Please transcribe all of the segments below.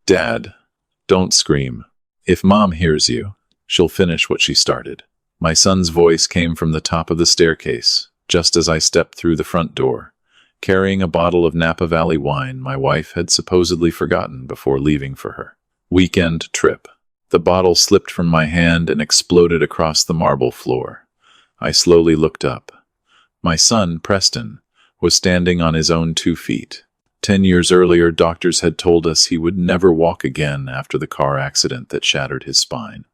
Dad, don't scream. If Mom hears you, she'll finish what she started. My son's voice came from the top of the staircase, just as I stepped through the front door, carrying a bottle of Napa Valley wine my wife had supposedly forgotten before leaving for her weekend trip. The bottle slipped from my hand and exploded across the marble floor. I slowly looked up. My son, Preston, was standing on his own 2 feet. 10 years earlier, doctors had told us he would never walk again after the car accident that shattered his spine.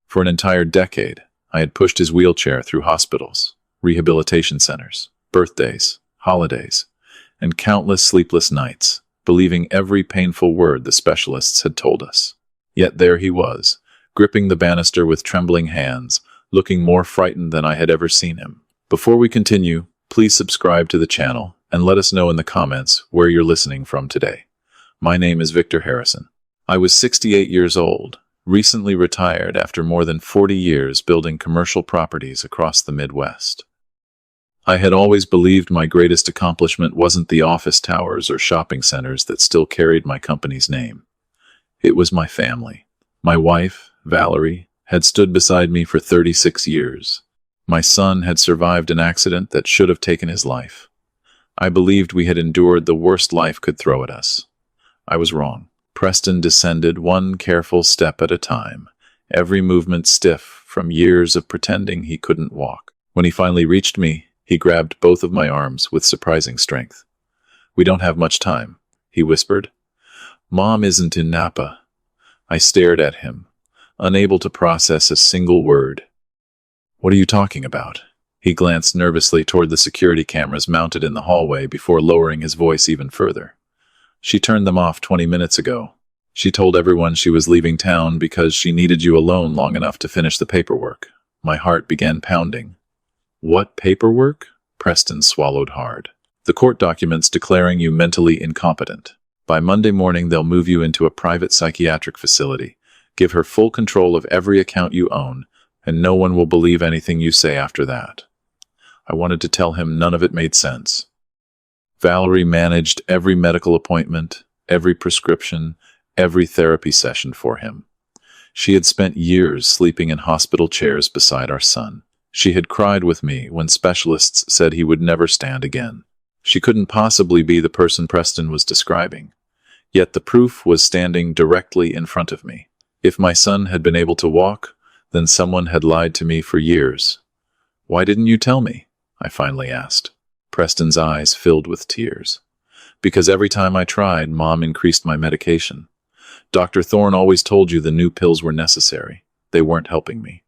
For an entire decade, I had pushed his wheelchair through hospitals, rehabilitation centers, birthdays, holidays, and countless sleepless nights, believing every painful word the specialists had told us. Yet there he was, gripping the banister with trembling hands, looking more frightened than I had ever seen him. Before we continue, please subscribe to the channel and let us know in the comments where you're listening from today. My name is Victor Harrison. I was 68 years old, recently retired after more than 40 years building commercial properties across the Midwest. I had always believed my greatest accomplishment wasn't the office towers or shopping centers that still carried my company's name. It was my family. My wife, Valerie, had stood beside me for 36 years. My son had survived an accident that should have taken his life. I believed we had endured the worst life could throw at us. I was wrong. Preston descended one careful step at a time, every movement stiff from years of pretending he couldn't walk. When he finally reached me, he grabbed both of my arms with surprising strength. "We don't have much time," he whispered. "Mom isn't in Napa." I stared at him, unable to process a single word. "What are you talking about?" He glanced nervously toward the security cameras mounted in the hallway before lowering his voice even further. "She turned them off 20 minutes ago. She told everyone she was leaving town because she needed you alone long enough to finish the paperwork." My heart began pounding. "What paperwork?" Preston swallowed hard. "The court documents declaring you mentally incompetent. By Monday morning, they'll move you into a private psychiatric facility, give her full control of every account you own, and no one will believe anything you say after that." I wanted to tell him none of it made sense. Valerie managed every medical appointment, every prescription, every therapy session for him. She had spent years sleeping in hospital chairs beside our son. She had cried with me when specialists said he would never stand again. She couldn't possibly be the person Preston was describing. Yet the proof was standing directly in front of me. If my son had been able to walk, then someone had lied to me for years. "Why didn't you tell me?" I finally asked. Preston's eyes filled with tears. "Because every time I tried, Mom increased my medication. Dr. Thorne always told you the new pills were necessary. They weren't helping me.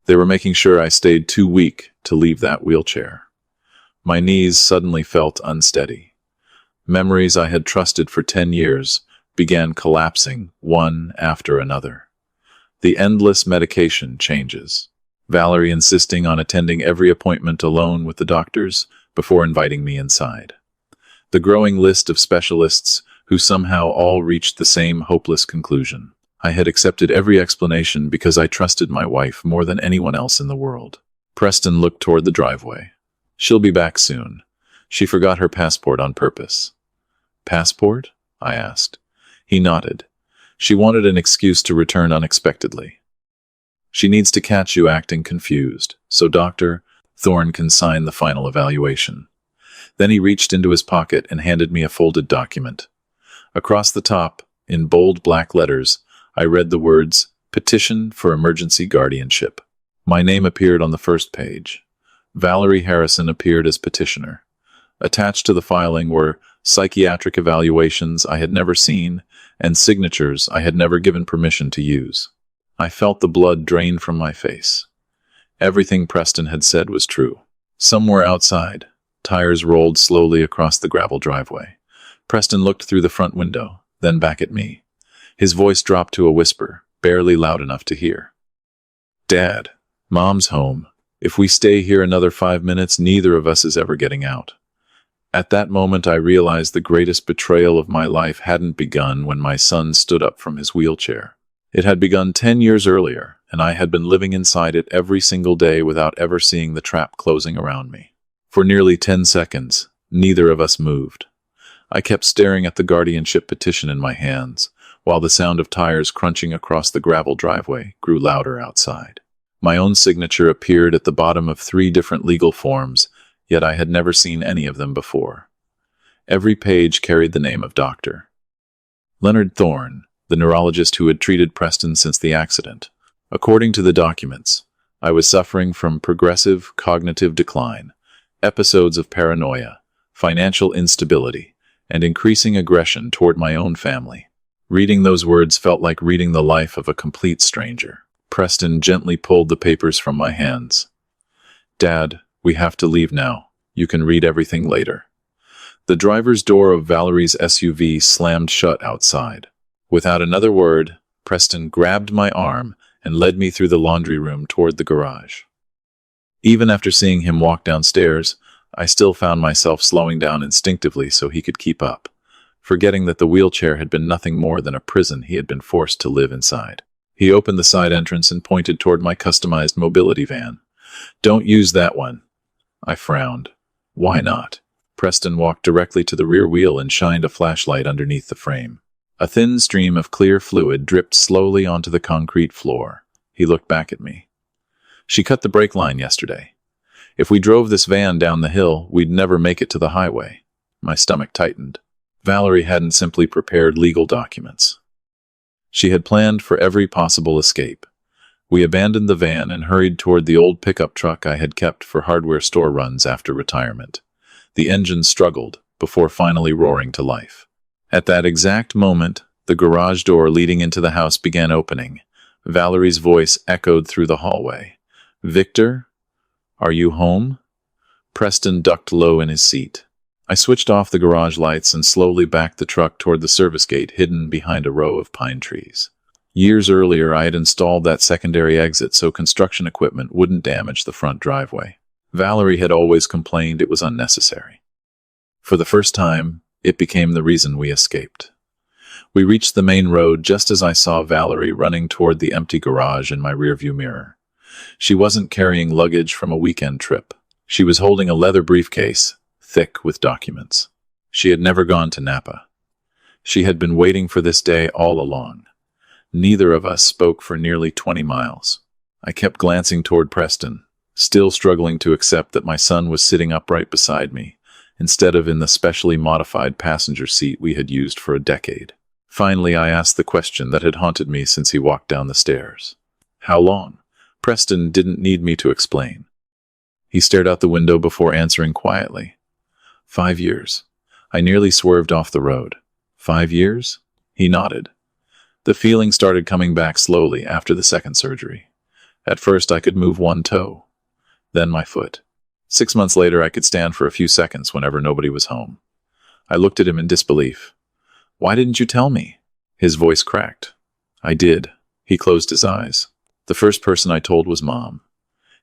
They were making sure I stayed too weak to leave that wheelchair." My knees suddenly felt unsteady. Memories I had trusted for 10 years began collapsing one after another. The endless medication changes. Valerie insisting on attending every appointment alone with the doctors before inviting me inside. The growing list of specialists who somehow all reached the same hopeless conclusion. I had accepted every explanation because I trusted my wife more than anyone else in the world. Preston looked toward the driveway. "She'll be back soon. She forgot her passport on purpose." "Passport?" I asked. He nodded. "She wanted an excuse to return unexpectedly. She needs to catch you acting confused, so Dr. Thorne can sign the final evaluation." Then he reached into his pocket and handed me a folded document. Across the top, in bold black letters, I read the words, "Petition for Emergency Guardianship." My name appeared on the first page. Valerie Harrison appeared as petitioner. Attached to the filing were psychiatric evaluations I had never seen and signatures I had never given permission to use. I felt the blood drain from my face. Everything Preston had said was true. Somewhere outside, tires rolled slowly across the gravel driveway. Preston looked through the front window, then back at me. His voice dropped to a whisper, barely loud enough to hear. "Dad, Mom's home. If we stay here another 5 minutes, neither of us is ever getting out." At that moment, I realized the greatest betrayal of my life hadn't begun when my son stood up from his wheelchair. It had begun 10 years earlier, and I had been living inside it every single day without ever seeing the trap closing around me. For nearly 10 seconds, neither of us moved. I kept staring at the guardianship petition in my hands, while the sound of tires crunching across the gravel driveway grew louder outside. My own signature appeared at the bottom of 3 different legal forms, yet I had never seen any of them before. Every page carried the name of Dr. Leonard Thorne, the neurologist who had treated Preston since the accident. According to the documents, I was suffering from progressive cognitive decline, episodes of paranoia, financial instability, and increasing aggression toward my own family. Reading those words felt like reading the life of a complete stranger. Preston gently pulled the papers from my hands. "Dad, we have to leave now. You can read everything later." The driver's door of Valerie's SUV slammed shut outside. Without another word, Preston grabbed my arm and led me through the laundry room toward the garage. Even after seeing him walk downstairs, I still found myself slowing down instinctively so he could keep up, forgetting that the wheelchair had been nothing more than a prison he had been forced to live inside. He opened the side entrance and pointed toward my customized mobility van. "Don't use that one." I frowned. "Why not?" Preston walked directly to the rear wheel and shined a flashlight underneath the frame. A thin stream of clear fluid dripped slowly onto the concrete floor. He looked back at me. "She cut the brake line yesterday. If we drove this van down the hill, we'd never make it to the highway." My stomach tightened. Valerie hadn't simply prepared legal documents. She had planned for every possible escape. We abandoned the van and hurried toward the old pickup truck I had kept for hardware store runs after retirement. The engine struggled before finally roaring to life. At that exact moment, the garage door leading into the house began opening. Valerie's voice echoed through the hallway. "Victor, are you home?" Preston ducked low in his seat. I switched off the garage lights and slowly backed the truck toward the service gate hidden behind a row of pine trees. Years earlier, I had installed that secondary exit so construction equipment wouldn't damage the front driveway. Valerie had always complained it was unnecessary. For the first time, it became the reason we escaped. We reached the main road just as I saw Valerie running toward the empty garage in my rearview mirror. She wasn't carrying luggage from a weekend trip. She was holding a leather briefcase, thick with documents. She had never gone to Napa. She had been waiting for this day all along. Neither of us spoke for nearly 20 miles. I kept glancing toward Preston, still struggling to accept that my son was sitting upright beside me, instead of in the specially modified passenger seat we had used for a decade. Finally, I asked the question that had haunted me since he walked down the stairs. "How long?" Preston didn't need me to explain. He stared out the window before answering quietly. 5 years. I nearly swerved off the road. 5 years? He nodded. The feeling started coming back slowly after the second surgery. At first, I could move one toe, then my foot. 6 months later, I could stand for a few seconds whenever nobody was home. I looked at him in disbelief. "Why didn't you tell me?" His voice cracked. "I did." He closed his eyes. "The first person I told was Mom."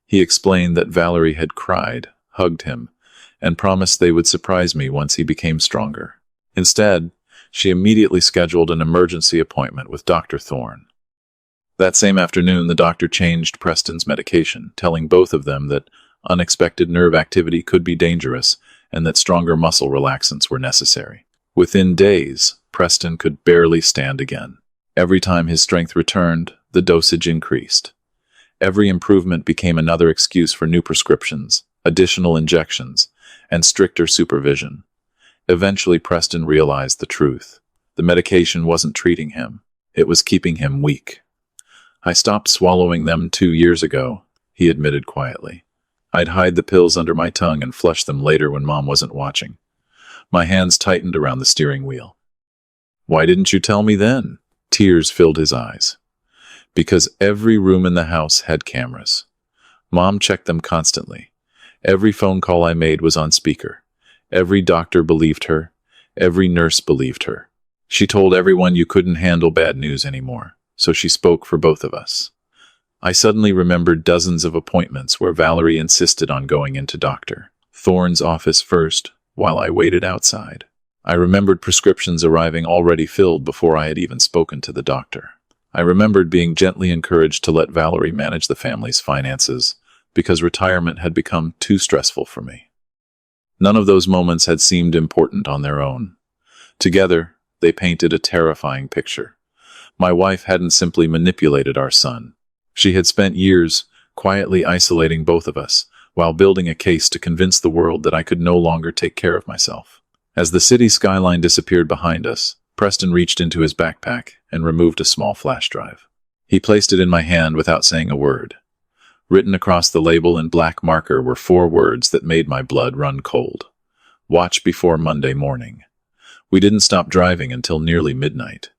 He explained that Valerie had cried, hugged him, and promised they would surprise me once he became stronger. Instead, she immediately scheduled an emergency appointment with Dr. Thorne. That same afternoon, the doctor changed Preston's medication, telling both of them that unexpected nerve activity could be dangerous and that stronger muscle relaxants were necessary. Within days, Preston could barely stand again. Every time his strength returned, the dosage increased. Every improvement became another excuse for new prescriptions, additional injections, and stricter supervision. Eventually, Preston realized the truth. The medication wasn't treating him. It was keeping him weak. "I stopped swallowing them 2 years ago," he admitted quietly. "I'd hide the pills under my tongue and flush them later when Mom wasn't watching." My hands tightened around the steering wheel. "Why didn't you tell me then?" Tears filled his eyes. "Because every room in the house had cameras. Mom checked them constantly. Every phone call I made was on speaker. Every doctor believed her. Every nurse believed her. She told everyone you couldn't handle bad news anymore, so she spoke for both of us." I suddenly remembered dozens of appointments where Valerie insisted on going into Dr. Thorne's office first, while I waited outside. I remembered prescriptions arriving already filled before I had even spoken to the doctor. I remembered being gently encouraged to let Valerie manage the family's finances, because retirement had become too stressful for me. None of those moments had seemed important on their own. Together, they painted a terrifying picture. My wife hadn't simply manipulated our son. She had spent years quietly isolating both of us, while building a case to convince the world that I could no longer take care of myself. As the city skyline disappeared behind us, Preston reached into his backpack and removed a small flash drive. He placed it in my hand without saying a word. Written across the label in black marker were 4 words that made my blood run cold. Watch before Monday morning. We didn't stop driving until nearly midnight.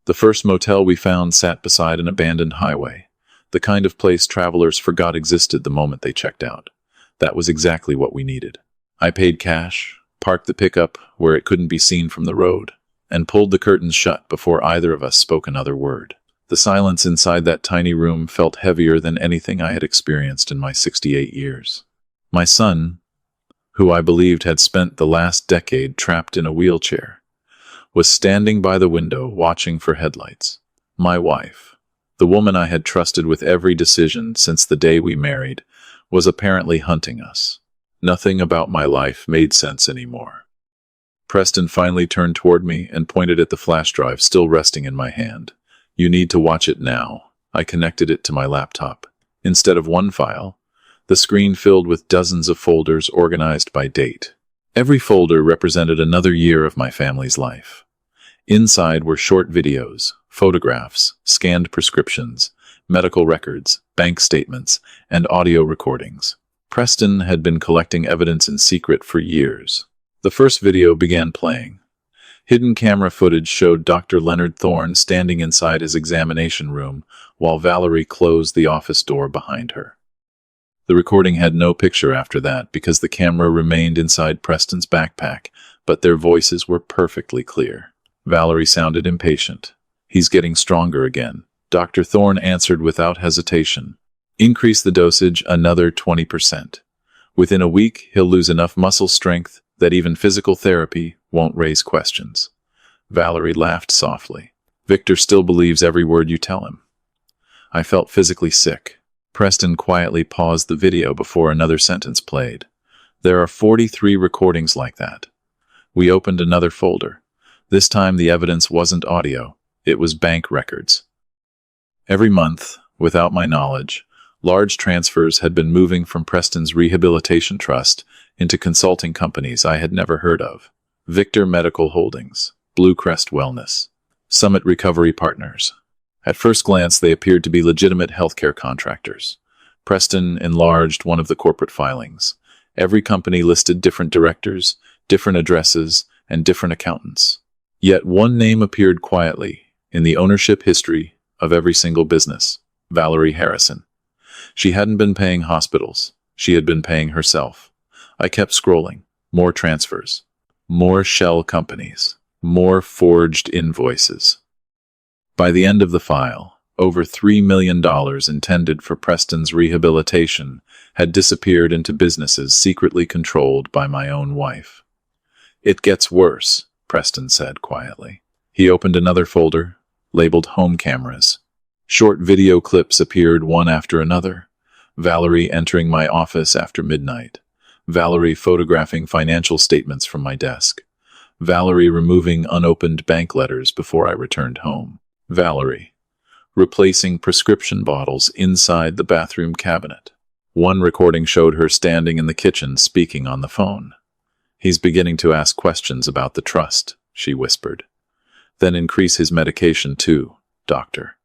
The first motel we found sat beside an abandoned highway, the kind of place travelers forgot existed the moment they checked out. That was exactly what we needed. I paid cash, parked the pickup where it couldn't be seen from the road, and pulled the curtains shut before either of us spoke another word. The silence inside that tiny room felt heavier than anything I had experienced in my 68 years. My son, who I believed had spent the last decade trapped in a wheelchair, was standing by the window watching for headlights. My wife, the woman I had trusted with every decision since the day we married, was apparently hunting us. Nothing about my life made sense anymore. Preston finally turned toward me and pointed at the flash drive still resting in my hand. You need to watch it now. I connected it to my laptop. Instead of one file, the screen filled with dozens of folders organized by date. Every folder represented another year of my family's life. Inside were short videos, photographs, scanned prescriptions, medical records, bank statements, and audio recordings. Preston had been collecting evidence in secret for years. The first video began playing. Hidden camera footage showed Dr. Leonard Thorne standing inside his examination room while Valerie closed the office door behind her. The recording had no picture after that because the camera remained inside Preston's backpack, but their voices were perfectly clear. Valerie sounded impatient. He's getting stronger again. Dr. Thorne answered without hesitation. Increase the dosage another 20%. Within a week, he'll lose enough muscle strength that even physical therapy won't raise questions. Valerie laughed softly. Victor still believes every word you tell him. I felt physically sick. Preston quietly paused the video before another sentence played. There are 43 recordings like that. We opened another folder. This time the evidence wasn't audio, it was bank records. Every month, without my knowledge, large transfers had been moving from Preston's rehabilitation trust into consulting companies I had never heard of. Victor Medical Holdings, Blue Crest Wellness, Summit Recovery Partners. At first glance, they appeared to be legitimate healthcare contractors. Preston enlarged one of the corporate filings. Every company listed different directors, different addresses, and different accountants. Yet one name appeared quietly in the ownership history of every single business: Valerie Harrison. She hadn't been paying hospitals. She had been paying herself. I kept scrolling. More transfers. More shell companies. More forged invoices. By the end of the file, over $3 million intended for Preston's rehabilitation had disappeared into businesses secretly controlled by my own wife. It gets worse, Preston said quietly. He opened another folder, labeled Home Cameras. Short video clips appeared one after another. Valerie entering my office after midnight. Valerie photographing financial statements from my desk. Valerie removing unopened bank letters before I returned home. Valerie replacing prescription bottles inside the bathroom cabinet. One recording showed her standing in the kitchen speaking on the phone. He's beginning to ask questions about the trust, she whispered. Then increase his medication too, doctor.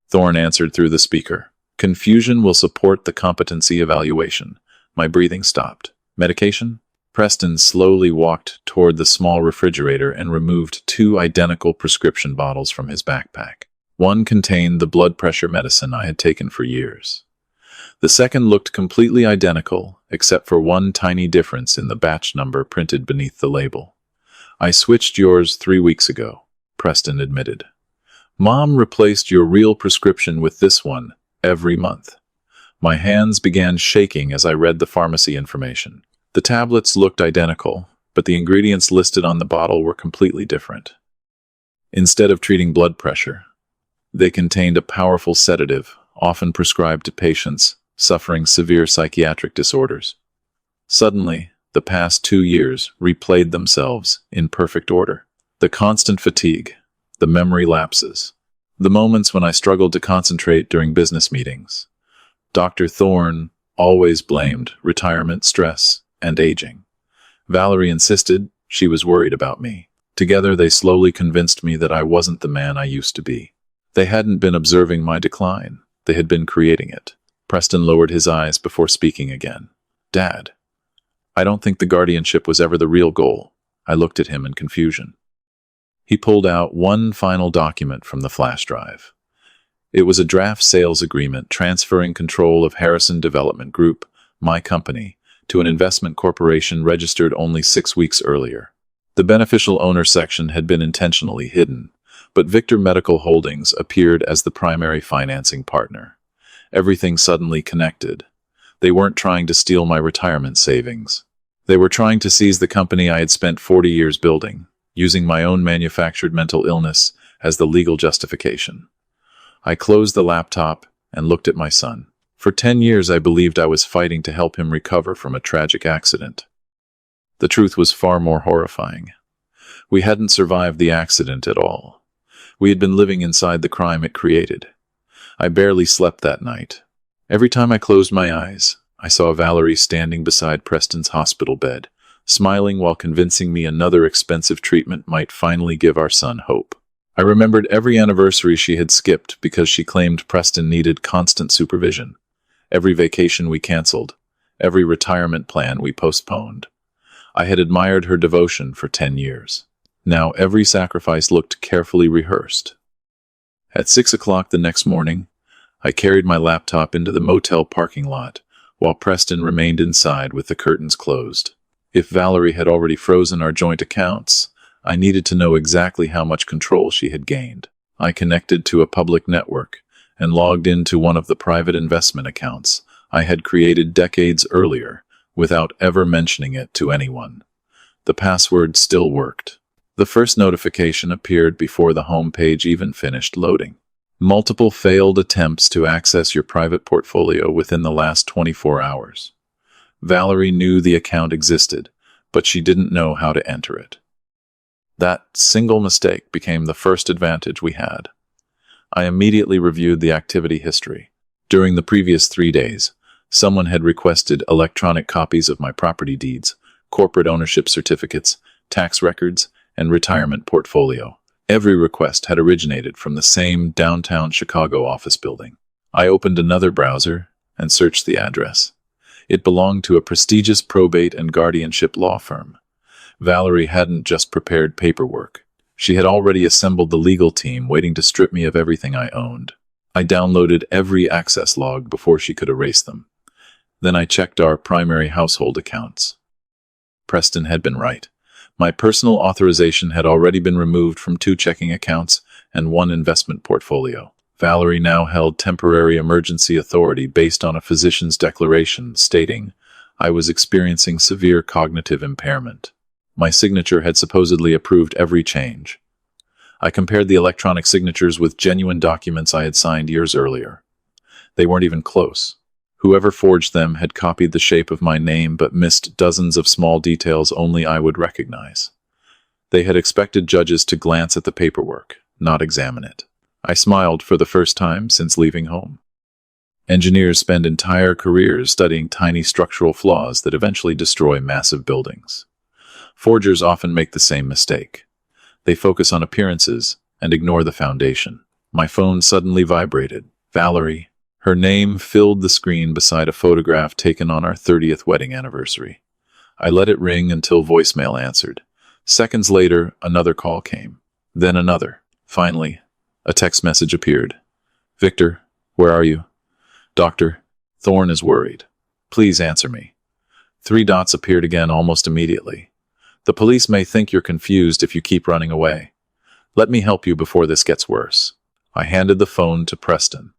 Thorne answered through the speaker. Confusion will support the competency evaluation. My breathing stopped. Medication? Preston slowly walked toward the small refrigerator and removed 2 identical prescription bottles from his backpack. One contained the blood pressure medicine I had taken for years. The second looked completely identical, except for one tiny difference in the batch number printed beneath the label. I switched yours 3 weeks ago, Preston admitted. Mom replaced your real prescription with this one every month. My hands began shaking as I read the pharmacy information. The tablets looked identical, but the ingredients listed on the bottle were completely different. Instead of treating blood pressure, they contained a powerful sedative, often prescribed to patients suffering severe psychiatric disorders. Suddenly, the past 2 years replayed themselves in perfect order. The constant fatigue, The memory lapses. The moments when I struggled to concentrate during business meetings. Dr. Thorne always blamed retirement, stress, and aging. Valerie insisted she was worried about me. Together, they slowly convinced me that I wasn't the man I used to be. They hadn't been observing my decline. They had been creating it. Preston lowered his eyes before speaking again. Dad, I don't think the guardianship was ever the real goal. I looked at him in confusion. He pulled out one final document from the flash drive. It was a draft sales agreement transferring control of Harrison Development Group, my company, to an investment corporation registered only 6 weeks earlier. The beneficial owner section had been intentionally hidden, but Victor Medical Holdings appeared as the primary financing partner. Everything suddenly connected. They weren't trying to steal my retirement savings. They were trying to seize the company I had spent 40 years building, using my own manufactured mental illness as the legal justification. I closed the laptop and looked at my son. For 10 years, I believed I was fighting to help him recover from a tragic accident. The truth was far more horrifying. We hadn't survived the accident at all. We had been living inside the crime it created. I barely slept that night. Every time I closed my eyes, I saw Valerie standing beside Preston's hospital bed, smiling while convincing me another expensive treatment might finally give our son hope. I remembered every anniversary she had skipped because she claimed Preston needed constant supervision. Every vacation we canceled, every retirement plan we postponed. I had admired her devotion for 10 years. Now every sacrifice looked carefully rehearsed. At 6 o'clock the next morning, I carried my laptop into the motel parking lot, while Preston remained inside with the curtains closed. If Valerie had already frozen our joint accounts, I needed to know exactly how much control she had gained. I connected to a public network and logged into one of the private investment accounts I had created decades earlier without ever mentioning it to anyone. The password still worked. The first notification appeared before the home page even finished loading. Multiple failed attempts to access your private portfolio within the last 24 hours. Valerie knew the account existed, but she didn't know how to enter it. That single mistake became the first advantage we had. I immediately reviewed the activity history. During the previous 3 days, someone had requested electronic copies of my property deeds, corporate ownership certificates, tax records, and retirement portfolio. Every request had originated from the same downtown Chicago office building. I opened another browser and searched the address. It belonged to a prestigious probate and guardianship law firm. Valerie hadn't just prepared paperwork. She had already assembled the legal team waiting to strip me of everything I owned. I downloaded every access log before she could erase them. Then I checked our primary household accounts. Preston had been right. My personal authorization had already been removed from 2 checking accounts and 1 investment portfolio. Valerie now held temporary emergency authority based on a physician's declaration stating I was experiencing severe cognitive impairment. My signature had supposedly approved every change. I compared the electronic signatures with genuine documents I had signed years earlier. They weren't even close. Whoever forged them had copied the shape of my name but missed dozens of small details only I would recognize. They had expected judges to glance at the paperwork, not examine it. I smiled for the first time since leaving home. Engineers spend entire careers studying tiny structural flaws that eventually destroy massive buildings. Forgers often make the same mistake. They focus on appearances and ignore the foundation. My phone suddenly vibrated. Valerie. Her name filled the screen beside a photograph taken on our 30th wedding anniversary. I let it ring until voicemail answered. Seconds later, another call came. Then another. Finally, a text message appeared. Victor, where are you? Dr. Thorne is worried. Please answer me. 3 dots appeared again almost immediately. The police may think you're confused if you keep running away. Let me help you before this gets worse. I handed the phone to Preston.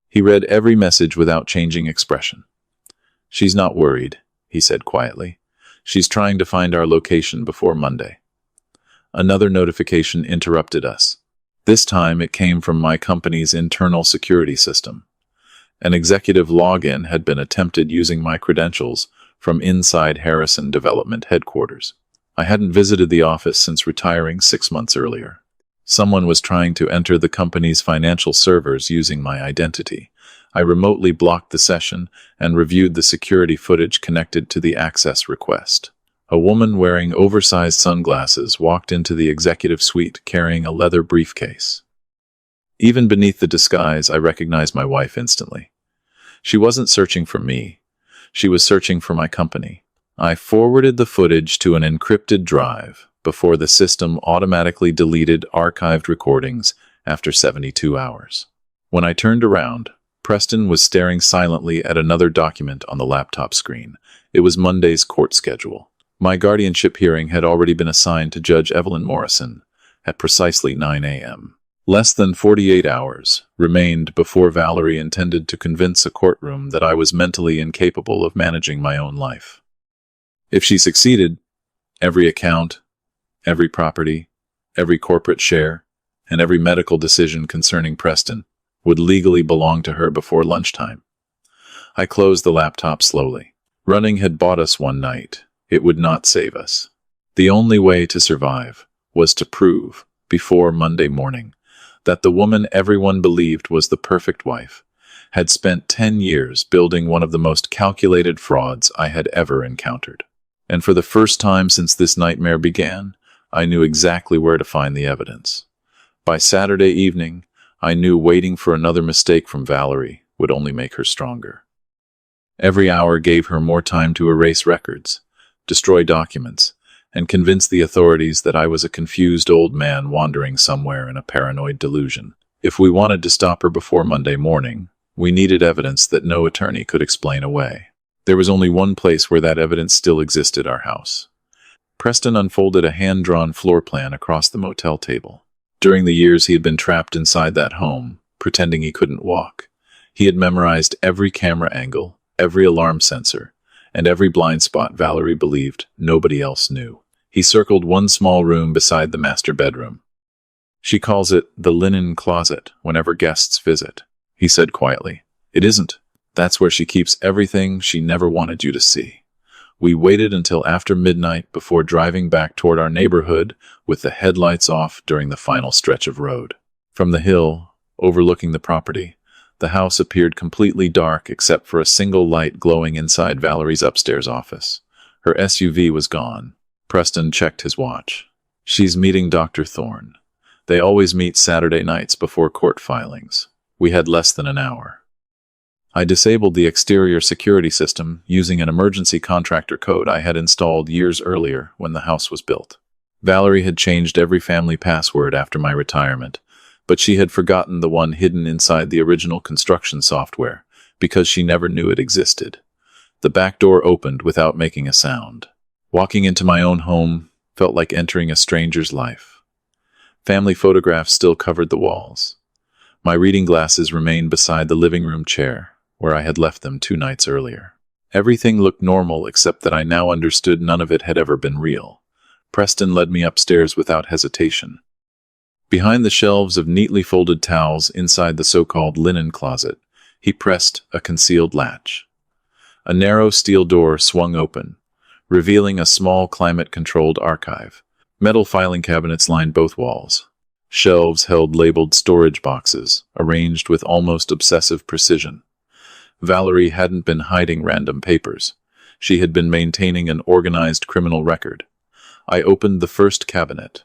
He read every message without changing expression. She's not worried, he said quietly. She's trying to find our location before Monday. Another notification interrupted us. This time it came from my company's internal security system. An executive login had been attempted using my credentials from inside Harrison Development headquarters. I hadn't visited the office since retiring 6 months earlier. Someone was trying to enter the company's financial servers using my identity. I remotely blocked the session and reviewed the security footage connected to the access request. A woman wearing oversized sunglasses walked into the executive suite carrying a leather briefcase. Even beneath the disguise, I recognized my wife instantly. She wasn't searching for me. She was searching for my company. I forwarded the footage to an encrypted drive before the system automatically deleted archived recordings after 72 hours. When I turned around, Preston was staring silently at another document on the laptop screen. It was Monday's court schedule. My guardianship hearing had already been assigned to Judge Evelyn Morrison at precisely 9 a.m. Less than 48 hours remained before Valerie intended to convince a courtroom that I was mentally incapable of managing my own life. If she succeeded, every account, every property, every corporate share, and every medical decision concerning Preston would legally belong to her before lunchtime. I closed the laptop slowly. Running had bought us one night. It would not save us. The only way to survive was to prove, before Monday morning, that the woman everyone believed was the perfect wife had spent 10 years building one of the most calculated frauds I had ever encountered. And for the first time since this nightmare began, I knew exactly where to find the evidence. By Saturday evening, I knew waiting for another mistake from Valerie would only make her stronger. Every hour gave her more time to erase records, destroy documents, and convince the authorities that I was a confused old man wandering somewhere in a paranoid delusion. If we wanted to stop her before Monday morning, we needed evidence that no attorney could explain away. There was only one place where that evidence still existed: our house. Preston unfolded a hand-drawn floor plan across the motel table. During the years he had been trapped inside that home, pretending he couldn't walk, he had memorized every camera angle, every alarm sensor, and every blind spot Valerie believed nobody else knew. He circled one small room beside the master bedroom. "She calls it the linen closet whenever guests visit," he said quietly. "It isn't. That's where she keeps everything she never wanted you to see." We waited until after midnight before driving back toward our neighborhood with the headlights off during the final stretch of road. From the hill, overlooking the property, the house appeared completely dark except for a single light glowing inside Valerie's upstairs office. Her SUV was gone. Preston checked his watch. "She's meeting Dr. Thorne. They always meet Saturday nights before court filings." We had less than an hour. I disabled the exterior security system using an emergency contractor code I had installed years earlier when the house was built. Valerie had changed every family password after my retirement, but she had forgotten the one hidden inside the original construction software because she never knew it existed. The back door opened without making a sound. Walking into my own home felt like entering a stranger's life. Family photographs still covered the walls. My reading glasses remained beside the living room chair, where I had left them 2 nights earlier. Everything looked normal except that I now understood none of it had ever been real. Preston led me upstairs without hesitation. Behind the shelves of neatly folded towels inside the so-called linen closet, he pressed a concealed latch. A narrow steel door swung open, revealing a small climate-controlled archive. Metal filing cabinets lined both walls. Shelves held labeled storage boxes, arranged with almost obsessive precision. Valerie hadn't been hiding random papers. She had been maintaining an organized criminal record. I opened the first cabinet.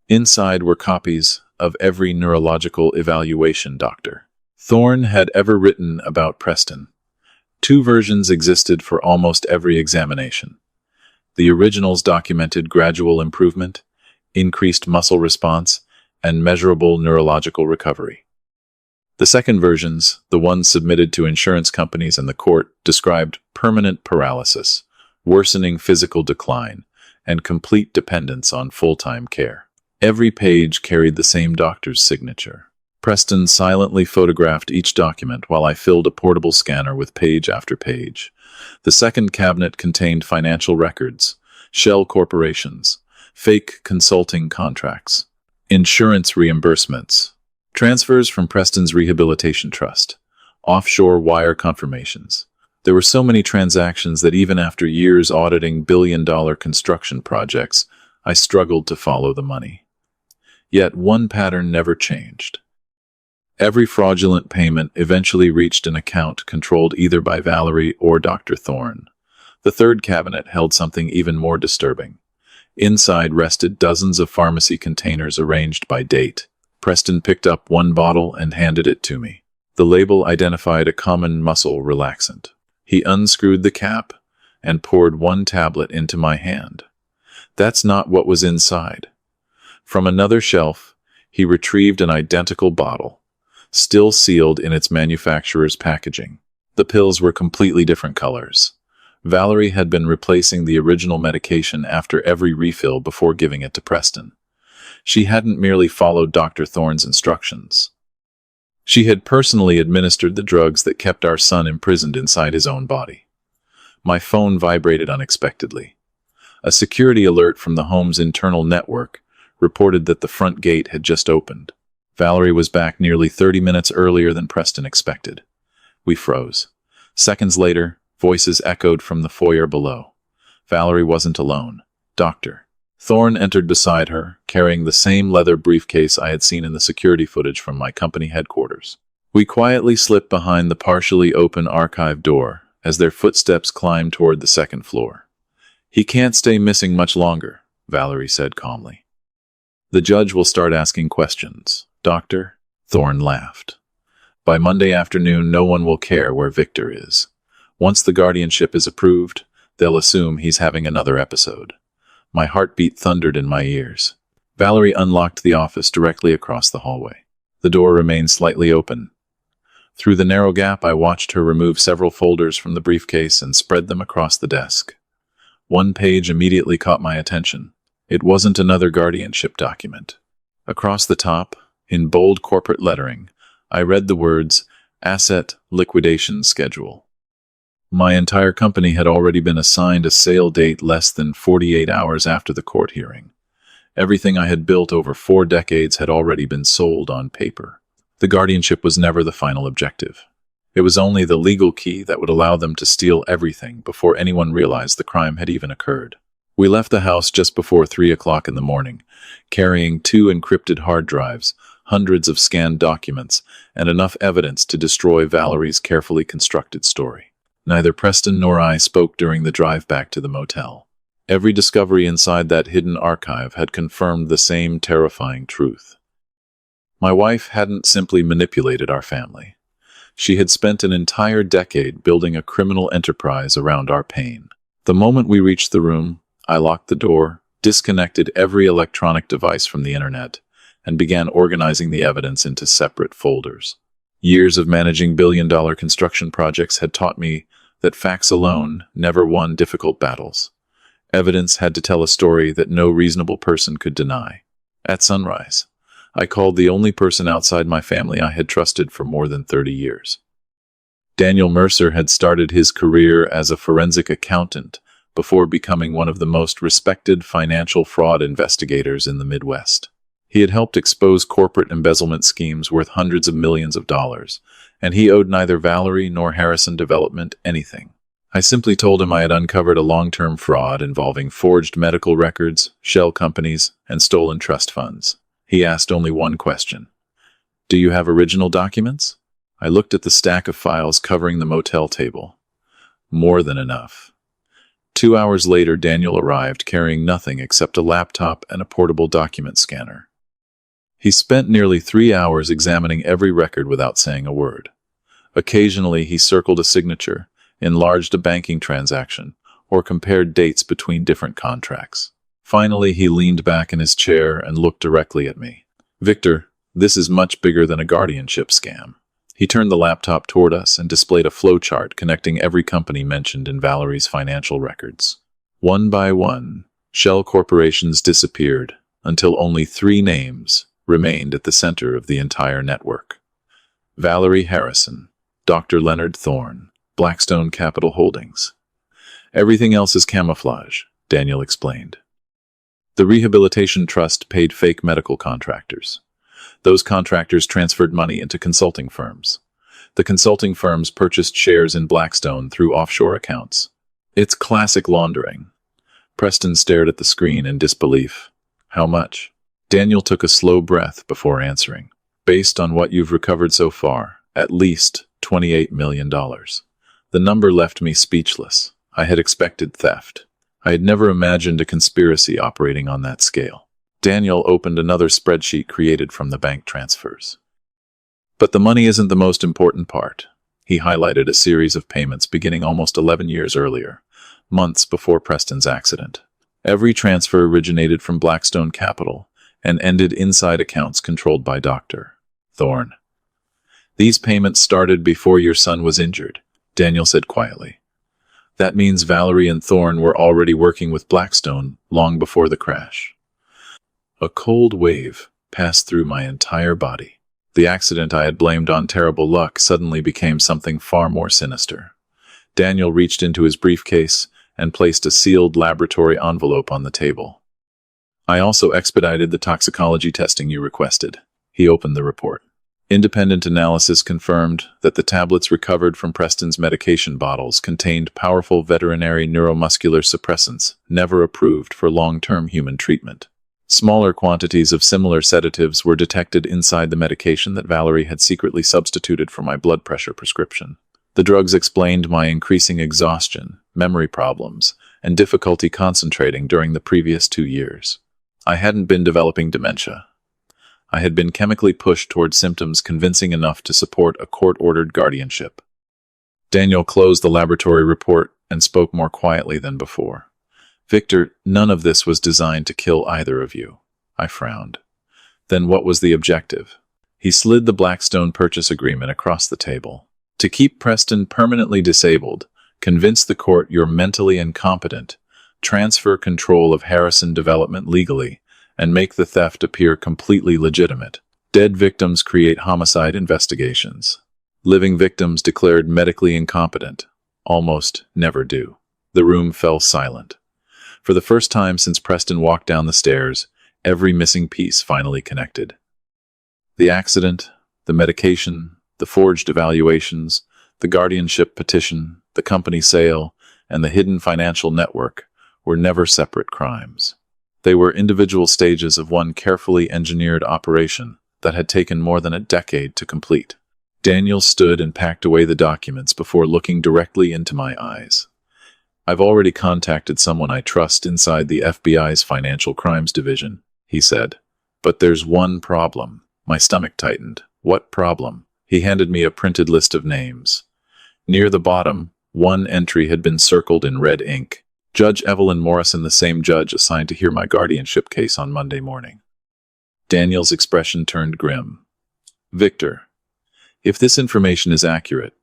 Inside were copies of every neurological evaluation Dr. Thorne had ever written about Preston. 2 versions existed for almost every examination. The originals documented gradual improvement, increased muscle response, and measurable neurological recovery. The second versions, the ones submitted to insurance companies and the court, described permanent paralysis, worsening physical decline, and complete dependence on full-time care. Every page carried the same doctor's signature. Preston silently photographed each document while I filled a portable scanner with page after page. The second cabinet contained financial records, shell corporations, fake consulting contracts, insurance reimbursements, transfers from Preston's Rehabilitation Trust, offshore wire confirmations. There were so many transactions that even after years auditing billion-dollar construction projects, I struggled to follow the money. Yet one pattern never changed. Every fraudulent payment eventually reached an account controlled either by Valerie or Dr. Thorne. The third cabinet held something even more disturbing. Inside rested dozens of pharmacy containers arranged by date. Preston picked up one bottle and handed it to me. The label identified a common muscle relaxant. He unscrewed the cap and poured one tablet into my hand. That's not what was inside. From another shelf, he retrieved an identical bottle, still sealed in its manufacturer's packaging. The pills were completely different colors. Valerie had been replacing the original medication after every refill before giving it to Preston. She hadn't merely followed Dr. Thorne's instructions. She had personally administered the drugs that kept our son imprisoned inside his own body. My phone vibrated unexpectedly. A security alert from the home's internal network reported that the front gate had just opened. Valerie was back nearly 30 minutes earlier than Preston expected. We froze. Seconds later, voices echoed from the foyer below. Valerie wasn't alone. Dr. Thorne entered beside her, carrying the same leather briefcase I had seen in the security footage from my company headquarters. We quietly slipped behind the partially open archive door as their footsteps climbed toward the second floor. "He can't stay missing much longer," Valerie said calmly. "The judge will start asking questions." Dr. Thorne laughed. "By Monday afternoon, no one will care where Victor is. Once the guardianship is approved, they'll assume he's having another episode." My heartbeat thundered in my ears. Valerie unlocked the office directly across the hallway. The door remained slightly open. Through the narrow gap, I watched her remove several folders from the briefcase and spread them across the desk. One page immediately caught my attention. It wasn't another guardianship document. Across the top, in bold corporate lettering, I read the words, "Asset Liquidation Schedule." My entire company had already been assigned a sale date less than 48 hours after the court hearing. Everything I had built over 4 decades had already been sold on paper. The guardianship was never the final objective. It was only the legal key that would allow them to steal everything before anyone realized the crime had even occurred. We left the house just before 3 o'clock in the morning, carrying 2 encrypted hard drives, hundreds of scanned documents, and enough evidence to destroy Valerie's carefully constructed story. Neither Preston nor I spoke during the drive back to the motel. Every discovery inside that hidden archive had confirmed the same terrifying truth. My wife hadn't simply manipulated our family. She had spent an entire decade building a criminal enterprise around our pain. The moment we reached the room, I locked the door, disconnected every electronic device from the internet, and began organizing the evidence into separate folders. Years of managing billion-dollar construction projects had taught me that facts alone never won difficult battles. Evidence had to tell a story that no reasonable person could deny. At sunrise, I called the only person outside my family I had trusted for more than 30 years. Daniel Mercer had started his career as a forensic accountant before becoming one of the most respected financial fraud investigators in the Midwest. He had helped expose corporate embezzlement schemes worth hundreds of millions of dollars, and he owed neither Valerie nor Harrison Development anything. I simply told him I had uncovered a long-term fraud involving forged medical records, shell companies, and stolen trust funds. He asked only one question. "Do you have original documents?" I looked at the stack of files covering the motel table. More than enough. 2 hours later, Daniel arrived carrying nothing except a laptop and a portable document scanner. He spent nearly 3 hours examining every record without saying a word. Occasionally, he circled a signature, enlarged a banking transaction, or compared dates between different contracts. Finally, he leaned back in his chair and looked directly at me. "Victor, this is much bigger than a guardianship scam." He turned the laptop toward us and displayed a flowchart connecting every company mentioned in Valerie's financial records. One by one, shell corporations disappeared until only 3 names remained at the center of the entire network. Valerie Harrison, Dr. Leonard Thorne, Blackstone Capital Holdings. "Everything else is camouflage," Daniel explained. The Rehabilitation Trust paid fake medical contractors. Those contractors transferred money into consulting firms. The consulting firms purchased shares in Blackstone through offshore accounts. It's classic laundering. Preston stared at the screen in disbelief. "How much?" Daniel took a slow breath before answering. Based on what you've recovered so far, at least $28 million. The number left me speechless. I had expected theft. I had never imagined a conspiracy operating on that scale. Daniel opened another spreadsheet created from the bank transfers. But the money isn't the most important part. He highlighted a series of payments beginning almost 11 years earlier, months before Preston's accident. Every transfer originated from Blackstone Capital and ended inside accounts controlled by Dr. Thorne. These payments started before your son was injured, Daniel said quietly. That means Valerie and Thorne were already working with Blackstone long before the crash. A cold wave passed through my entire body. The accident I had blamed on terrible luck suddenly became something far more sinister. Daniel reached into his briefcase and placed a sealed laboratory envelope on the table. I also expedited the toxicology testing you requested. He opened the report. Independent analysis confirmed that the tablets recovered from Preston's medication bottles contained powerful veterinary neuromuscular suppressants never approved for long-term human treatment. Smaller quantities of similar sedatives were detected inside the medication that Valerie had secretly substituted for my blood pressure prescription. The drugs explained my increasing exhaustion, memory problems, and difficulty concentrating during the previous 2 years. I hadn't been developing dementia. I had been chemically pushed toward symptoms convincing enough to support a court-ordered guardianship. Daniel closed the laboratory report and spoke more quietly than before. Victor, none of this was designed to kill either of you. I frowned. Then what was the objective? He slid the Blackstone purchase agreement across the table. To keep Preston permanently disabled, convince the court you're mentally incompetent, transfer control of Harrison Development legally, and make the theft appear completely legitimate. Dead victims create homicide investigations. Living victims declared medically incompetent almost never do. The room fell silent. For the first time since Preston walked down the stairs, every missing piece finally connected. The accident, the medication, the forged evaluations, the guardianship petition, the company sale, and the hidden financial network were never separate crimes. They were individual stages of one carefully engineered operation that had taken more than a decade to complete. Daniel stood and packed away the documents before looking directly into my eyes. I've already contacted someone I trust inside the FBI's Financial Crimes Division, he said. But there's one problem. My stomach tightened. What problem? He handed me a printed list of names. Near the bottom, one entry had been circled in red ink. Judge Evelyn Morrison, the same judge assigned to hear my guardianship case on Monday morning. Daniel's expression turned grim. Victor, if this information is accurate,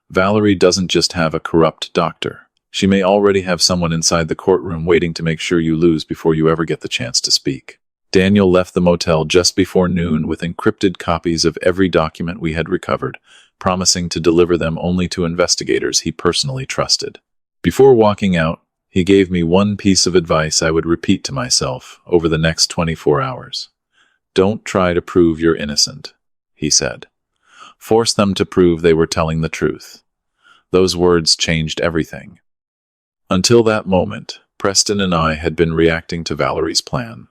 Valerie doesn't just have a corrupt doctor. She may already have someone inside the courtroom waiting to make sure you lose before you ever get the chance to speak. Daniel left the motel just before noon with encrypted copies of every document we had recovered, promising to deliver them only to investigators he personally trusted. Before walking out, he gave me one piece of advice I would repeat to myself over the next 24 hours. Don't try to prove you're innocent, he said. Force them to prove they were telling the truth. Those words changed everything. Until that moment, Preston and I had been reacting to Valerie's plan.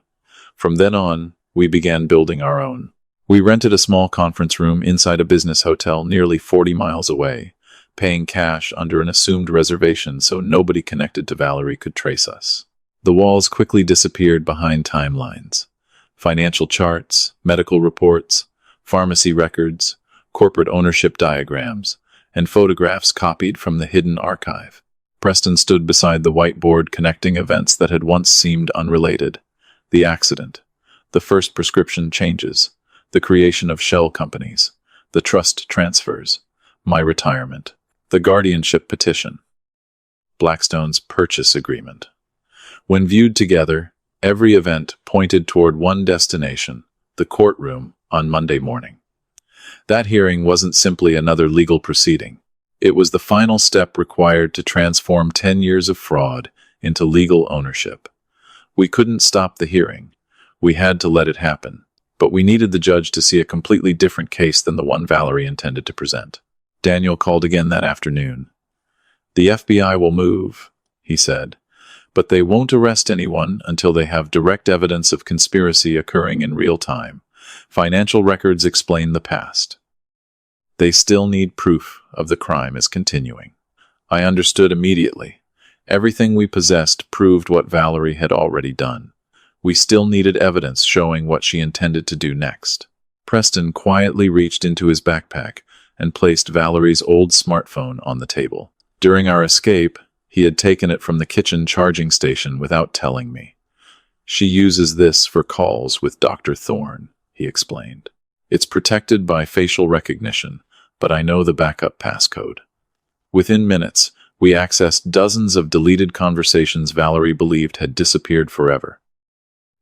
From then on, we began building our own. We rented a small conference room inside a business hotel nearly 40 miles away, paying cash under an assumed reservation so nobody connected to Valerie could trace us. The walls quickly disappeared behind timelines. Financial charts, medical reports, pharmacy records, corporate ownership diagrams, and photographs copied from the hidden archive. Preston stood beside the whiteboard connecting events that had once seemed unrelated. The accident, the first prescription changes, the creation of shell companies, the trust transfers, my retirement, the guardianship petition, Blackstone's purchase agreement. When viewed together, every event pointed toward one destination, the courtroom on Monday morning. That hearing wasn't simply another legal proceeding. It was the final step required to transform 10 years of fraud into legal ownership. We couldn't stop the hearing. We had to let it happen. But we needed the judge to see a completely different case than the one Valerie intended to present. Daniel called again that afternoon. The FBI will move, he said, but they won't arrest anyone until they have direct evidence of conspiracy occurring in real time. Financial records explain the past. They still need proof of the crime is continuing. I understood immediately. Everything we possessed proved what Valerie had already done. We still needed evidence showing what she intended to do next. Preston quietly reached into his backpack and placed Valerie's old smartphone on the table. During our escape, he had taken it from the kitchen charging station without telling me. She uses this for calls with Dr. Thorne, he explained. It's protected by facial recognition, but I know the backup passcode. Within minutes, we accessed dozens of deleted conversations Valerie believed had disappeared forever.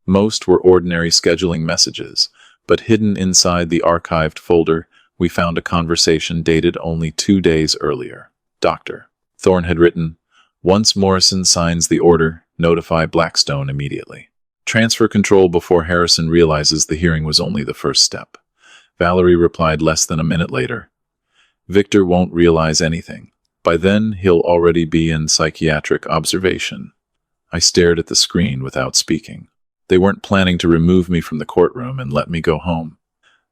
Most were ordinary scheduling messages, but hidden inside the archived folder, we found a conversation dated only 2 days earlier. Dr. Thorne had written, "Once Morrison signs the order, notify Blackstone immediately. Transfer control before Harrison realizes the hearing was only the first step." Valerie replied less than a minute later, "Victor won't realize anything. By then, he'll already be in psychiatric observation." I stared at the screen without speaking. They weren't planning to remove me from the courtroom and let me go home.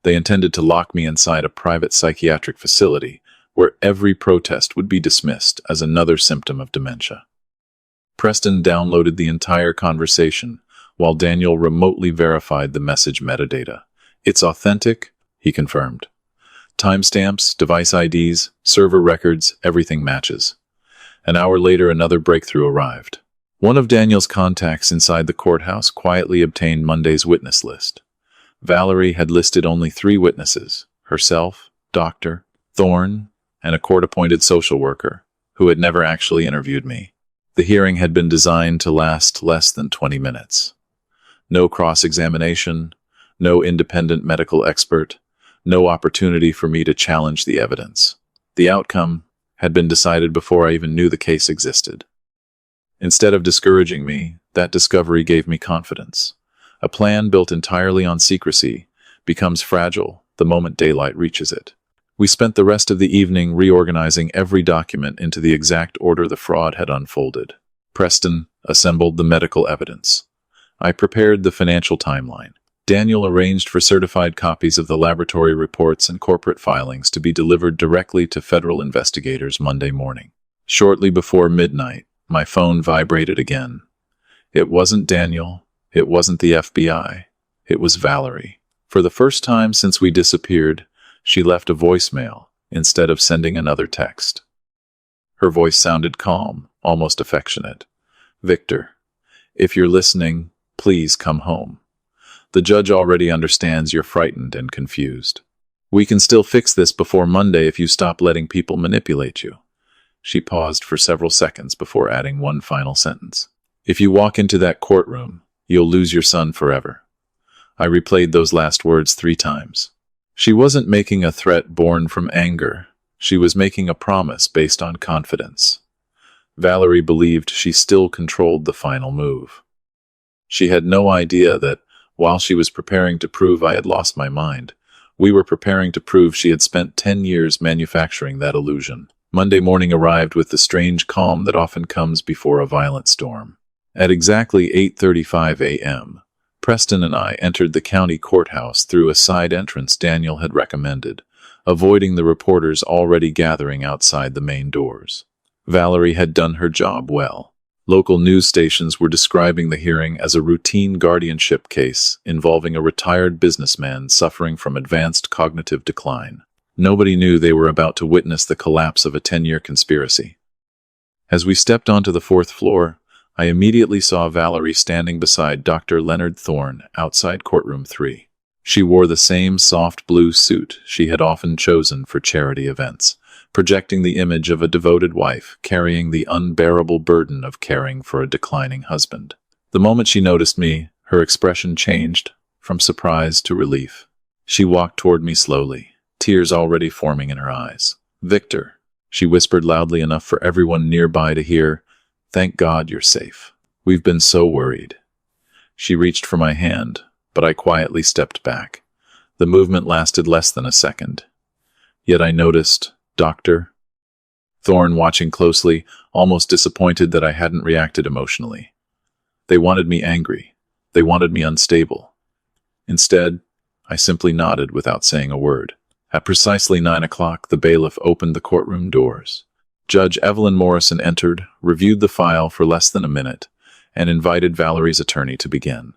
They intended to lock me inside a private psychiatric facility where every protest would be dismissed as another symptom of dementia. Preston downloaded the entire conversation, while Daniel remotely verified the message metadata. "It's authentic," he confirmed. "Timestamps, device IDs, server records, everything matches." An hour later, another breakthrough arrived. One of Daniel's contacts inside the courthouse quietly obtained Monday's witness list. Valerie had listed only 3 witnesses: herself, Dr. Thorne, and a court-appointed social worker, who had never actually interviewed me. The hearing had been designed to last less than 20 minutes. No cross-examination, no independent medical expert, no opportunity for me to challenge the evidence. The outcome had been decided before I even knew the case existed. Instead of discouraging me, that discovery gave me confidence. A plan built entirely on secrecy becomes fragile the moment daylight reaches it. We spent the rest of the evening reorganizing every document into the exact order the fraud had unfolded. Preston assembled the medical evidence. I prepared the financial timeline. Daniel arranged for certified copies of the laboratory reports and corporate filings to be delivered directly to federal investigators Monday morning. Shortly before midnight, my phone vibrated again. It wasn't Daniel. It wasn't the FBI. It was Valerie. For the first time since we disappeared, she left a voicemail instead of sending another text. Her voice sounded calm, almost affectionate. "Victor, if you're listening, please come home. The judge already understands you're frightened and confused. We can still fix this before Monday if you stop letting people manipulate you." She paused for several seconds before adding one final sentence. "If you walk into that courtroom, you'll lose your son forever." I replayed those last words 3 times. She wasn't making a threat born from anger. She was making a promise based on confidence. Valerie believed she still controlled the final move. She had no idea that, while she was preparing to prove I had lost my mind, we were preparing to prove she had spent 10 years manufacturing that illusion. Monday morning arrived with the strange calm that often comes before a violent storm. At exactly 8:35 a.m., Preston and I entered the county courthouse through a side entrance Daniel had recommended, avoiding the reporters already gathering outside the main doors. Valerie had done her job well. Local news stations were describing the hearing as a routine guardianship case involving a retired businessman suffering from advanced cognitive decline. Nobody knew they were about to witness the collapse of a 10-year conspiracy. As we stepped onto the 4th floor, I immediately saw Valerie standing beside Dr. Leonard Thorne outside courtroom 3. She wore the same soft blue suit she had often chosen for charity events, projecting the image of a devoted wife carrying the unbearable burden of caring for a declining husband. The moment she noticed me, her expression changed from surprise to relief. She walked toward me slowly, tears already forming in her eyes. "Victor," she whispered loudly enough for everyone nearby to hear, "thank God you're safe. We've been so worried." She reached for my hand, but I quietly stepped back. The movement lasted less than a second. Yet I noticed Dr. Thorne watching closely, almost disappointed that I hadn't reacted emotionally. They wanted me angry. They wanted me unstable. Instead, I simply nodded without saying a word. At precisely 9 o'clock, the bailiff opened the courtroom doors. Judge Evelyn Morrison entered, reviewed the file for less than a minute, and invited Valerie's attorney to begin.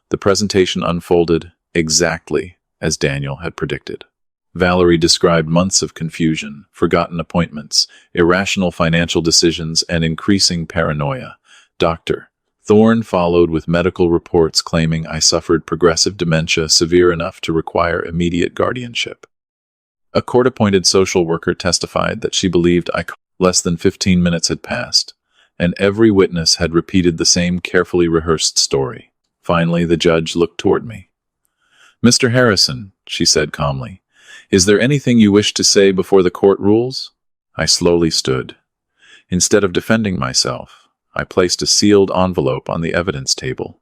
The presentation unfolded exactly as Daniel had predicted. Valerie described months of confusion, forgotten appointments, irrational financial decisions, and increasing paranoia. Dr. Thorne followed with medical reports claiming I suffered progressive dementia severe enough to require immediate guardianship. A court-appointed social worker testified that she believed less than 15 minutes had passed, and every witness had repeated the same carefully rehearsed story. Finally, the judge looked toward me. "Mr. Harrison," she said calmly, "is there anything you wish to say before the court rules?" I slowly stood. Instead of defending myself, I placed a sealed envelope on the evidence table.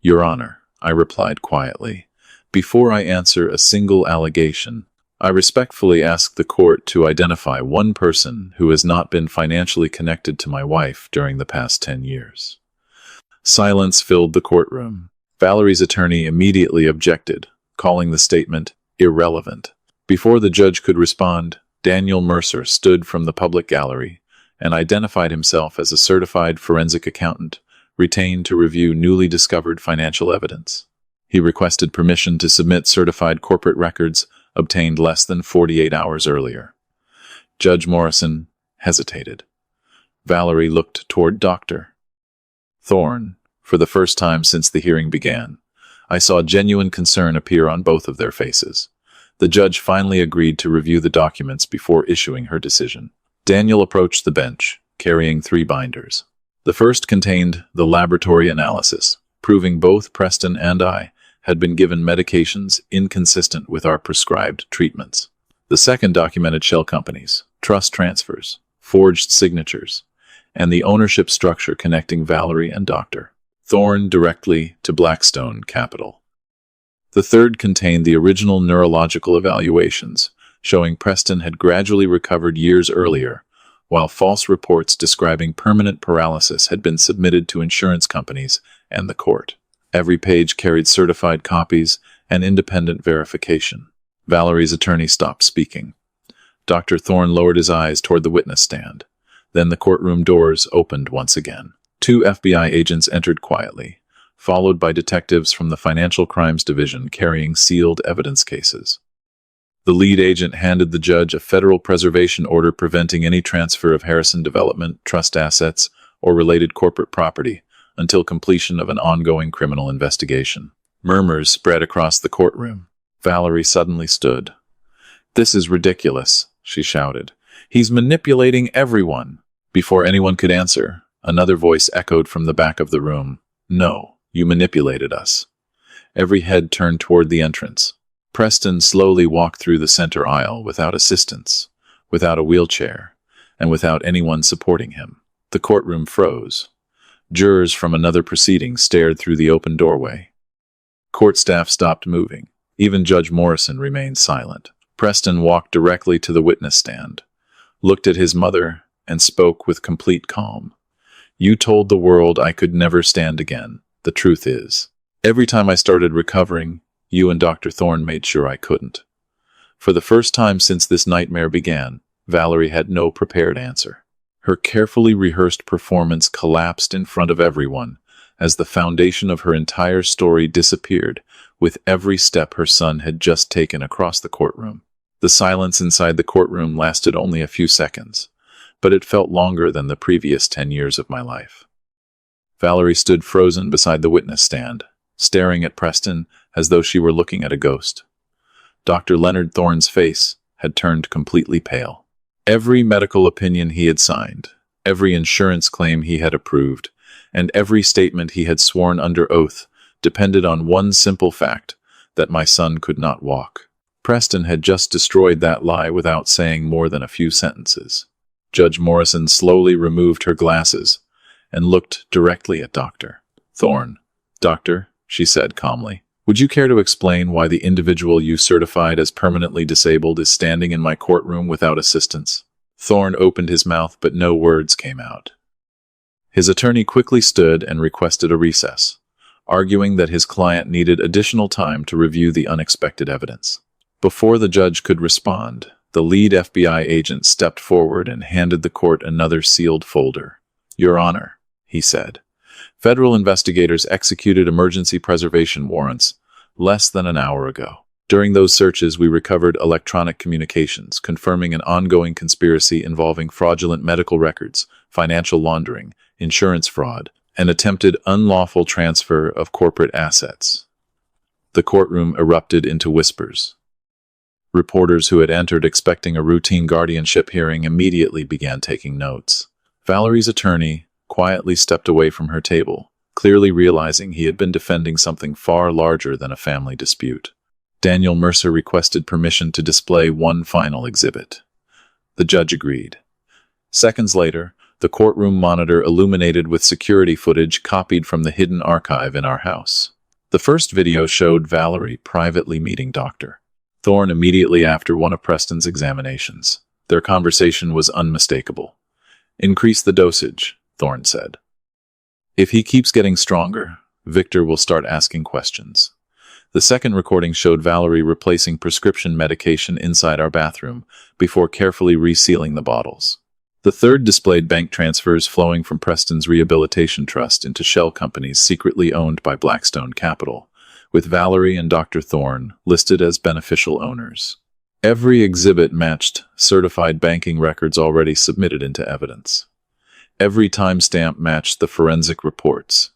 "Your Honor," I replied quietly, "before I answer a single allegation, I respectfully ask the court to identify one person who has not been financially connected to my wife during the past 10 years. Silence filled the courtroom. Valerie's attorney immediately objected, calling the statement irrelevant. Before the judge could respond, Daniel Mercer stood from the public gallery and identified himself as a certified forensic accountant, retained to review newly discovered financial evidence. He requested permission to submit certified corporate records obtained less than 48 hours earlier. Judge Morrison hesitated. Valerie looked toward Dr. Thorne. For the first time since the hearing began, I saw genuine concern appear on both of their faces. The judge finally agreed to review the documents before issuing her decision. Daniel approached the bench, carrying 3 binders. The first contained the laboratory analysis, proving both Preston and I had been given medications inconsistent with our prescribed treatments. The second documented shell companies, trust transfers, forged signatures, and the ownership structure connecting Valerie and Dr. Thorne directly to Blackstone Capital. The third contained the original neurological evaluations, showing Preston had gradually recovered years earlier, while false reports describing permanent paralysis had been submitted to insurance companies and the court. Every page carried certified copies and independent verification. Valerie's attorney stopped speaking. Dr. Thorne lowered his eyes toward the witness stand. Then the courtroom doors opened once again. 2 FBI agents entered quietly, followed by detectives from the Financial Crimes Division carrying sealed evidence cases. The lead agent handed the judge a federal preservation order preventing any transfer of Harrison Development, trust assets, or related corporate property until completion of an ongoing criminal investigation. Murmurs spread across the courtroom. Valerie suddenly stood. "This is ridiculous," she shouted. "He's manipulating everyone." Before anyone could answer, another voice echoed from the back of the room. "No, you manipulated us." Every head turned toward the entrance. Preston slowly walked through the center aisle without assistance, without a wheelchair, and without anyone supporting him. The courtroom froze. Jurors from another proceeding stared through the open doorway. Court staff stopped moving. Even Judge Morrison remained silent. Preston walked directly to the witness stand, looked at his mother, and spoke with complete calm. "You told the world I could never stand again. The truth is, every time I started recovering, you and Dr. Thorne made sure I couldn't." For the first time since this nightmare began, Valerie had no prepared answer. Her carefully rehearsed performance collapsed in front of everyone as the foundation of her entire story disappeared with every step her son had just taken across the courtroom. The silence inside the courtroom lasted only a few seconds, but it felt longer than the previous 10 years of my life. Valerie stood frozen beside the witness stand, staring at Preston as though she were looking at a ghost. Dr. Leonard Thorne's face had turned completely pale. Every medical opinion he had signed, every insurance claim he had approved, and every statement he had sworn under oath depended on one simple fact, that my son could not walk. Preston had just destroyed that lie without saying more than a few sentences. Judge Morrison slowly removed her glasses and looked directly at Dr. Thorne. "Doctor," she said calmly, "would you care to explain why the individual you certified as permanently disabled is standing in my courtroom without assistance?" Thorne opened his mouth, but no words came out. His attorney quickly stood and requested a recess, arguing that his client needed additional time to review the unexpected evidence. Before the judge could respond, the lead FBI agent stepped forward and handed the court another sealed folder. "Your Honor," he said, "federal investigators executed emergency preservation warrants less than an hour ago. During those searches, we recovered electronic communications confirming an ongoing conspiracy involving fraudulent medical records, financial laundering, insurance fraud, and attempted unlawful transfer of corporate assets." The courtroom erupted into whispers. Reporters who had entered expecting a routine guardianship hearing immediately began taking notes. Valerie's attorney quietly stepped away from her table, clearly realizing he had been defending something far larger than a family dispute. Daniel Mercer requested permission to display one final exhibit. The judge agreed. Seconds later, the courtroom monitor illuminated with security footage copied from the hidden archive in our house. The first video showed Valerie privately meeting Dr. Thorne immediately after one of Preston's examinations. Their conversation was unmistakable. "Increase the dosage," Thorne said. "If he keeps getting stronger, Victor will start asking questions." The second recording showed Valerie replacing prescription medication inside our bathroom before carefully resealing the bottles. The third displayed bank transfers flowing from Preston's rehabilitation trust into shell companies secretly owned by Blackstone Capital, with Valerie and Dr. Thorne listed as beneficial owners. Every exhibit matched certified banking records already submitted into evidence. Every timestamp matched the forensic reports.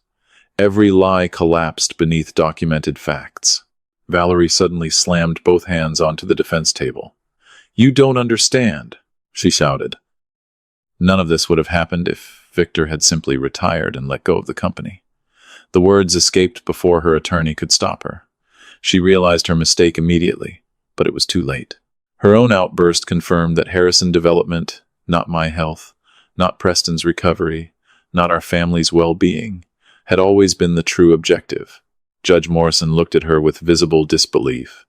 Every lie collapsed beneath documented facts. Valerie suddenly slammed both hands onto the defense table. "You don't understand," she shouted. None of this would have happened if Victor had simply retired and let go of the company. The words escaped before her attorney could stop her. She realized her mistake immediately, but it was too late. Her own outburst confirmed that Harrison development, not my health, not Preston's recovery, not our family's well-being, had always been the true objective. Judge Morrison looked at her with visible disbelief.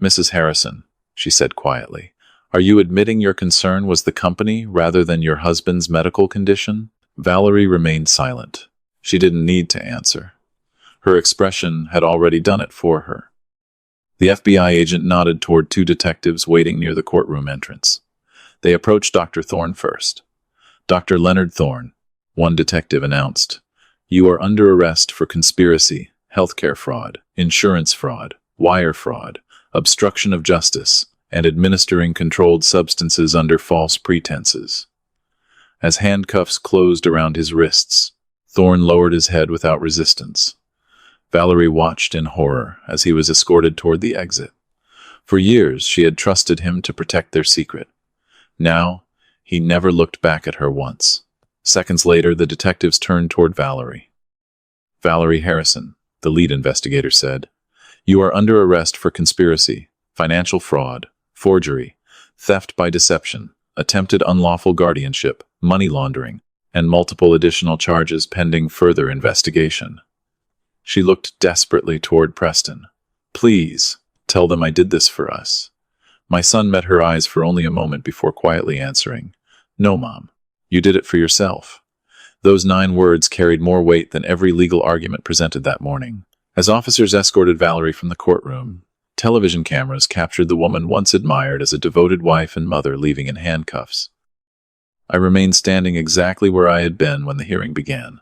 "Mrs. Harrison," she said quietly, "are you admitting your concern was the company rather than your husband's medical condition?" Valerie remained silent. She didn't need to answer. Her expression had already done it for her. The FBI agent nodded toward two detectives waiting near the courtroom entrance. They approached Dr. Thorne first. "Dr. Leonard Thorne," one detective announced, "you are under arrest for conspiracy, healthcare fraud, insurance fraud, wire fraud, obstruction of justice, and administering controlled substances under false pretenses." As handcuffs closed around his wrists, Thorne lowered his head without resistance. Valerie watched in horror as he was escorted toward the exit. For years, she had trusted him to protect their secret. Now, he never looked back at her once. Seconds later, the detectives turned toward Valerie. "Valerie Harrison," the lead investigator said, "you are under arrest for conspiracy, financial fraud, forgery, theft by deception, attempted unlawful guardianship, money laundering, and multiple additional charges pending further investigation." She looked desperately toward Preston. "Please, tell them I did this for us." My son met her eyes for only a moment before quietly answering, "No, Mom, you did it for yourself." Those 9 words carried more weight than every legal argument presented that morning. As officers escorted Valerie from the courtroom, television cameras captured the woman once admired as a devoted wife and mother leaving in handcuffs. I remained standing exactly where I had been when the hearing began,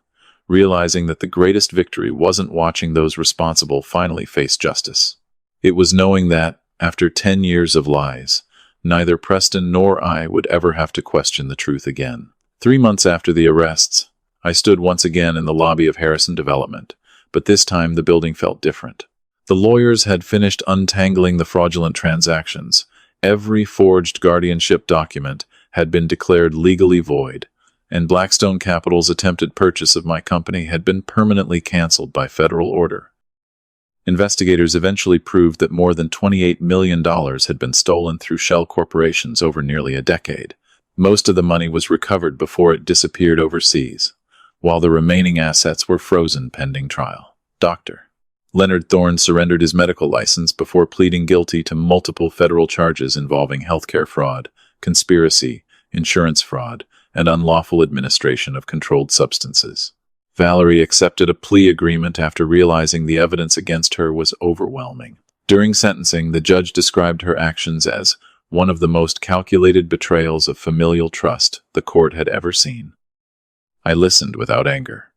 realizing that the greatest victory wasn't watching those responsible finally face justice. It was knowing that, after 10 years of lies, neither Preston nor I would ever have to question the truth again. 3 months after the arrests, I stood once again in the lobby of Harrison Development, but this time the building felt different. The lawyers had finished untangling the fraudulent transactions. Every forged guardianship document had been declared legally void, and Blackstone Capital's attempted purchase of my company had been permanently canceled by federal order. Investigators eventually proved that more than $28 million had been stolen through shell corporations over nearly a decade. Most of the money was recovered before it disappeared overseas, while the remaining assets were frozen pending trial. Dr. Leonard Thorne surrendered his medical license before pleading guilty to multiple federal charges involving healthcare fraud, conspiracy, insurance fraud, and unlawful administration of controlled substances. Valerie accepted a plea agreement after realizing the evidence against her was overwhelming. During sentencing, the judge described her actions as one of the most calculated betrayals of familial trust the court had ever seen. I listened without anger.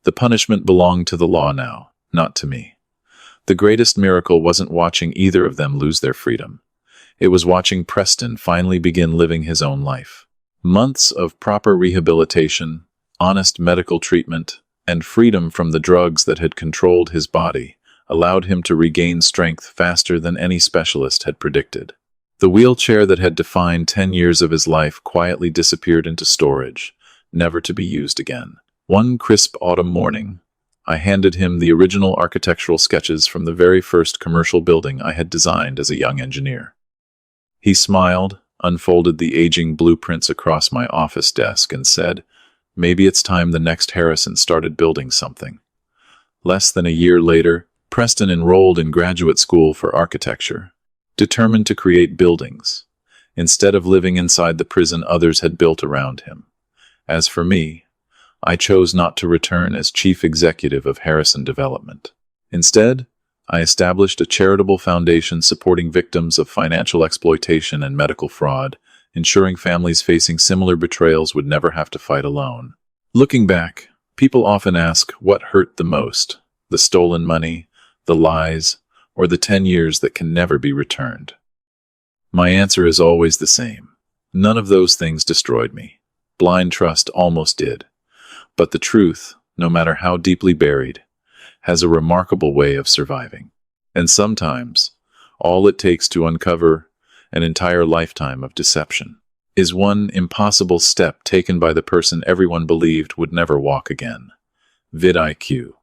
The punishment belonged to the law now, not to me. The greatest miracle wasn't watching either of them lose their freedom. It was watching Preston finally begin living his own life. Months of proper rehabilitation, honest medical treatment, and freedom from the drugs that had controlled his body allowed him to regain strength faster than any specialist had predicted. The wheelchair that had defined 10 years of his life quietly disappeared into storage, never to be used again. One crisp autumn morning, I handed him the original architectural sketches from the very first commercial building I had designed as a young engineer. He smiled, unfolded the aging blueprints across my office desk, and said, "Maybe it's time the next Harrison started building something." Less than a year later, Preston enrolled in graduate school for architecture, determined to create buildings, instead of living inside the prison others had built around him. As for me, I chose not to return as chief executive of Harrison Development. Instead, I established a charitable foundation supporting victims of financial exploitation and medical fraud, ensuring families facing similar betrayals would never have to fight alone. Looking back, people often ask what hurt the most: the stolen money, the lies, or the 10 years that can never be returned. My answer is always the same. None of those things destroyed me. Blind trust almost did. But the truth, no matter how deeply buried, has a remarkable way of surviving. And sometimes, all it takes to uncover an entire lifetime of deception is one impossible step taken by the person everyone believed would never walk again. VidIQ.